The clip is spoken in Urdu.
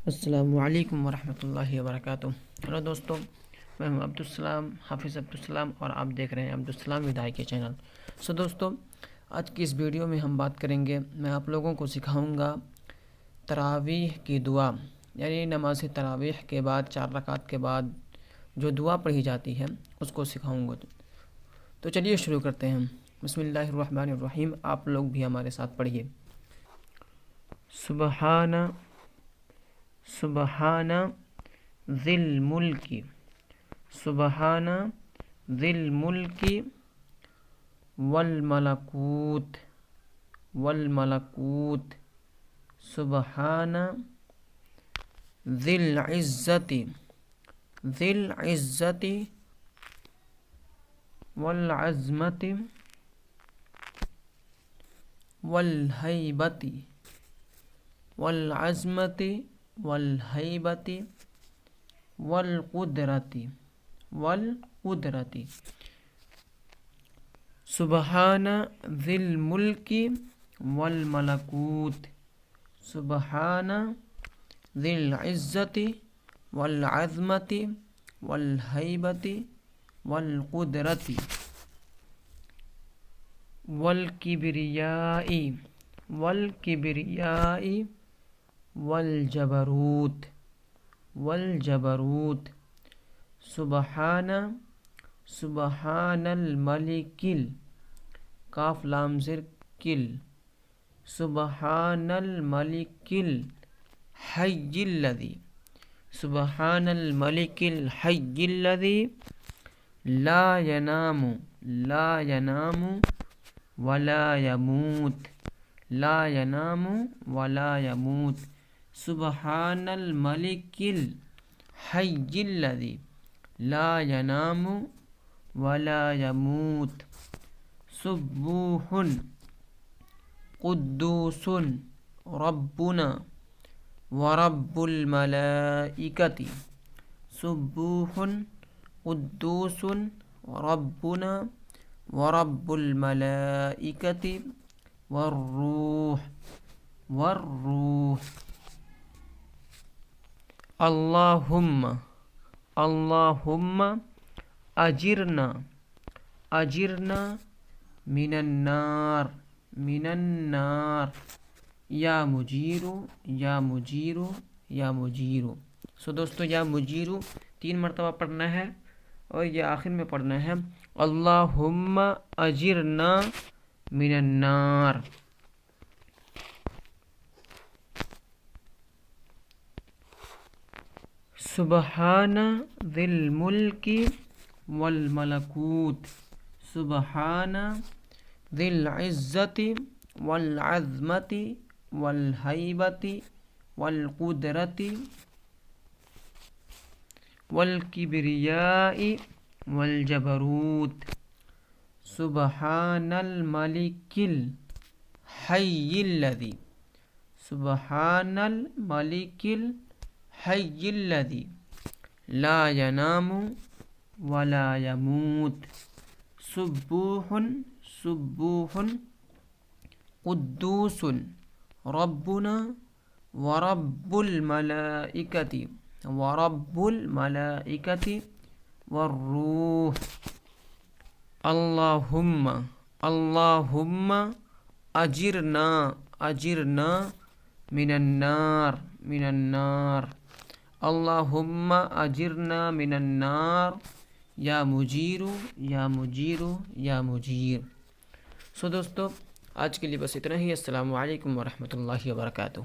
السلام علیکم ورحمۃ اللہ وبرکاتہ۔ ہلو دوستو، میں ہوں عبدالسلام، حافظ عبدالسلام، اور آپ دیکھ رہے ہیں عبدالسلام ودائی کے چینل۔ دوستو، آج کی اس ویڈیو میں ہم بات کریں گے، میں آپ لوگوں کو سکھاؤں گا تراویح کی دعا، یعنی نماز تراویح کے بعد 4 رکعت کے بعد جو دعا پڑھی جاتی ہے اس کو سکھاؤں گا۔ تو چلیے شروع کرتے ہیں۔ بسم اللہ الرحمن الرحیم۔ آپ لوگ بھی ہمارے ساتھ پڑھیے۔ سبحان ذی الملک، سبحان ذی الملک والملکوت، سبحان ذی العزت والعظمت والہیبت والقدرت، سبحان ذی الملک والملکوت، سبحان ذی العزت والعظمت والہیبت والقدرت والکبریاء والجبروت، سبحان الملک کاف لام زر کل، سبحان الملک الحی الذی، سبحان الملک الحی الذی لا ینام ولا یموت، لا ینام ولا یموت، سبحان الملک الحی الذی لا ینام ولا یموت، سبوح قدوس ربنا ورب الملائکۃ، سبوح قدوس ربنا ورب الملائکۃ والروح، اللہم اجرنا من النار، یا مجیر۔ دوستو، یا مجیر 3 مرتبہ پڑھنا ہے، اور یہ آخر میں پڑھنا ہے اللہم اجرنا من النار۔ سبحان ذی الملک والملکوت، سبحان ذی العزت والعظمت والہیبت والقدرت والکبریاء والجبروت، سبحان الملک الحی الذی، سبحان الملک الحی الذی لا ینام ولا یموت، سبوح قدوس ربنا ورب الملائکۃ والروح، اللہم اجرنا من النار، اللہم اجرنا من النار، یا مجیر۔ دوستو، آج کے لیے بس اتنا ہی۔ السلام علیکم ورحمۃ اللہ وبرکاتہ۔